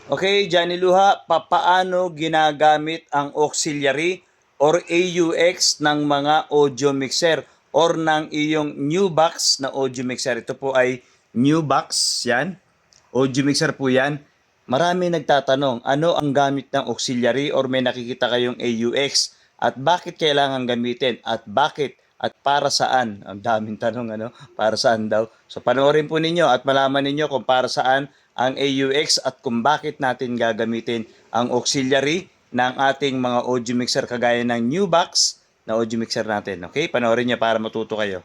Okay, Johnny Luha, papaano ginagamit ang auxiliary or AUX ng mga audio mixer or ng iyong new box na audio mixer? Ito po ay new box, yan. Audio mixer po yan. Marami nagtatanong, ano ang gamit ng auxiliary or may nakikita kayong AUX at bakit kailangan gamitin at bakit at para saan? Ang daming tanong, ano? Para saan daw? So panoorin po ninyo at malaman ninyo kung para saan ang AUX at kung bakit natin gagamitin ang auxiliary ng ating mga audio mixer kagaya ng new box na audio mixer natin. Okay? Panoorin niyo para matuto kayo.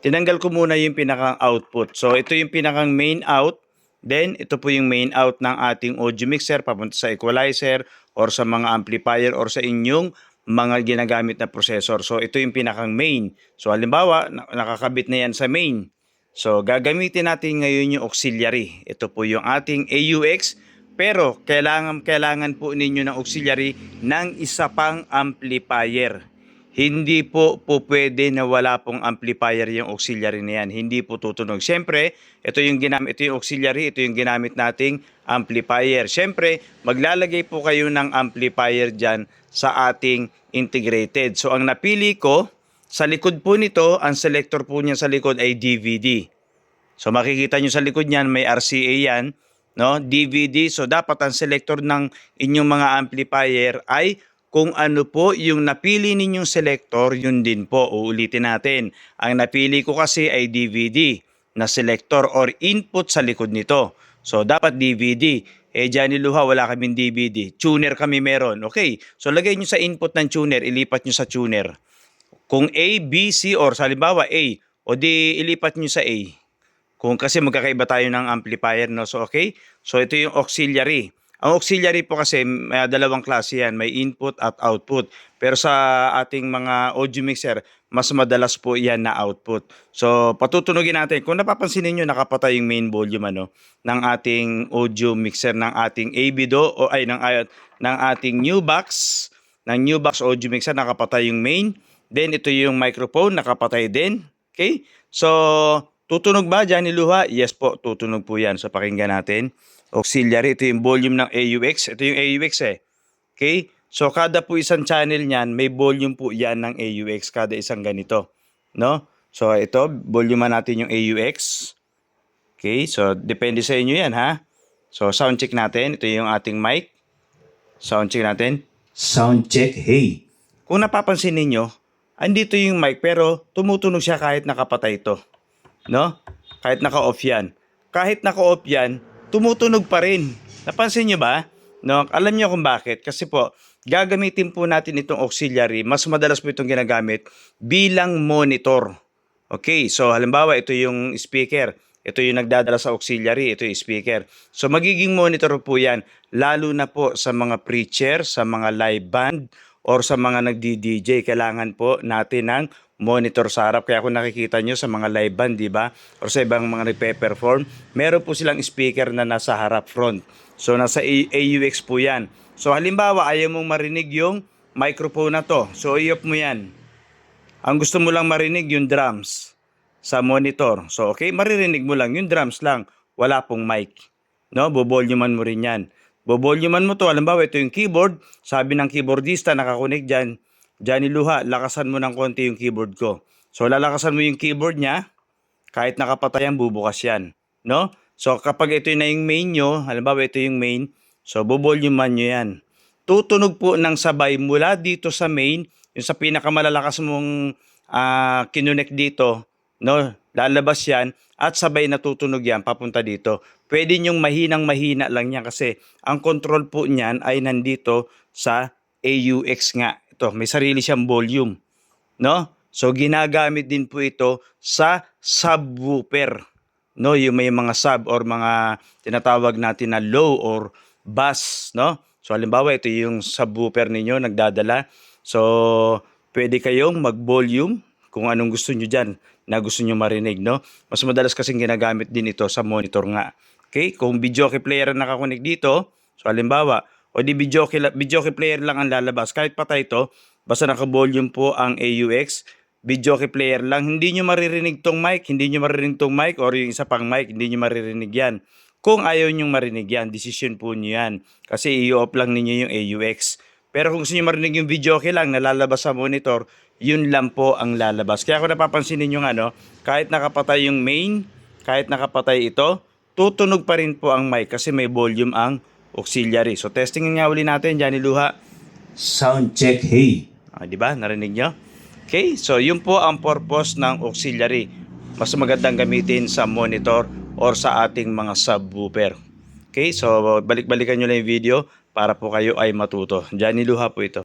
Tinanggal ko muna yung pinakang output. So ito yung pinakang main out. Then ito po yung main out ng ating audio mixer papunta sa equalizer or sa mga amplifier or sa inyong mga ginagamit na processor. So ito yung pinakang main. So halimbawa, nakakabit na yan sa main. So gagamitin natin ngayon yung auxiliary. Ito po yung ating AUX. Pero kailangan po ninyo ng auxiliary ng isa pang amplifier. Hindi po pwede na wala pong amplifier yung auxiliary na yan. Hindi po tutunog. Siyempre, ito yung auxiliary, ito yung ginamit nating amplifier. Siyempre, maglalagay po kayo ng amplifier dyan sa ating integrated. So, ang napili ko, sa likod po nito, ang selector po niya sa likod ay DVD. So, makikita nyo sa likod niyan, may RCA yan, no? DVD. So, dapat ang selector ng inyong mga amplifier ay kung ano po yung napili ninyong selector, yun din po. Uulitin natin. Ang napili ko kasi ay DVD na selector or input sa likod nito. So, dapat DVD. Johnny Luha, wala kaming DVD. Tuner kami meron. Okay. So, lagay nyo sa input ng tuner. Ilipat nyo sa tuner. Kung A, B, C, or sa halimbawa A, o di ilipat nyo sa A. Kung kasi magkakaiba tayo ng amplifier, no? So, okay. So, ito yung auxiliary. Ang auxiliary po kasi may dalawang klase yan, may input at output. Pero sa ating mga audio mixer, mas madalas po yan na output. So patutunugin natin. Kung napapansin niyo nakapatay yung main volume ng ating audio mixer ng ating ABDO o ay ng ating new box, audio mixer nakapatay yung main. Then ito yung microphone nakapatay din. Okay? So tutunog ba Johnny Luha? Yes po, tutunog po yan. So pakinggan natin. Auxiliary, ito yung volume ng AUX. Ito yung AUX eh. Okay? So, kada po isang channel niyan, may volume po yan ng AUX. Kada isang ganito. No? So, ito, volume natin yung AUX. Okay? So, depende sa inyo yan, ha? So, sound check natin. Ito yung ating mic. Sound check natin. Sound check, hey. Kung napapansin ninyo, andito yung mic pero tumutunog siya kahit nakapatay ito. No? Kahit naka-off yan. Kahit naka-off yan, tumutunog pa rin. Napansin nyo ba? No, alam niyo kung bakit? Kasi po, gagamitin po natin itong auxiliary. Mas madalas po itong ginagamit bilang monitor. Okay, so halimbawa ito yung speaker. Ito yung nagdadala sa auxiliary. Ito yung speaker. So magiging monitor po yan. Lalo na po sa mga preacher, sa mga live band, or sa mga nagdi-DJ. Kailangan po natin ng monitor sa harap. Kaya kung nakikita nyo sa mga live band, di ba? Or sa ibang mga nagpe-perform, meron po silang speaker na nasa harap front. So, nasa AUX po yan. So, halimbawa, ayaw mong marinig yung microphone na to. So, i-off mo yan. Ang gusto mo lang marinig yung drums sa monitor. So, okay, maririnig mo lang yung drums lang. Wala pong mic. No? Bovoluman mo rin yan. Bovoluman mo to. Halimbawa, ito yung keyboard. Sabi ng keyboardista, nakakunik dyan. Johnny Luha, lakasan mo ng konti yung keyboard ko. So, lalakasan mo yung keyboard niya. Kahit nakapatayan, bubukas yan. No? So, kapag ito na yung main nyo, halimbawa ito yung main, so, bovoluman nyo yan. Tutunog po ng sabay mula dito sa main, yung sa pinakamalalakas mong kinonect dito, no? Lalabas yan at sabay natutunog yan papunta dito. Pwede nyong mahinang-mahina lang yan kasi ang control po niyan ay nandito sa AUX nga. Ito, may sarili siyang volume, no? So ginagamit din po ito sa subwoofer, no? Yung may mga sub or mga tinatawag natin na low or bass, no? So halimbawa ito yung subwoofer ninyo nagdadala. So pwede kayong mag-volume kung anong gusto nyo dyan na gusto nyo marinig, no? Mas madalas kasing ginagamit din ito sa monitor nga. Okay? Kung videoke player ang nakakunik dito, so halimbawa, o di videoke player lang ang lalabas. Kahit patay ito, basta naka-volume po ang AUX, videoke player lang. Hindi nyo maririnig tong mic, or yung isa pang mic, hindi nyo maririnig yan. Kung ayaw nyong marinig yan, desisyon po nyo yan. Kasi i-off lang ninyo yung AUX. Pero kung gusto nyo marinig yung video, okay lang, nalalabas sa monitor, yun lang po ang lalabas. Kaya kung napapansin ninyo kahit nakapatay yung main, kahit nakapatay ito, tutunog pa rin po ang mic kasi may volume ang auxiliary. So testingin nga uli natin, Johnny Luha. Sound check, hey. Di ba? Narinig nyo? Okay, so yun po ang purpose ng auxiliary. Mas magandang gamitin sa monitor or sa ating mga subwoofer. Okay, so balik-balikan nyo lang yung video para po kayo ay matuto. Johnny Luha po ito.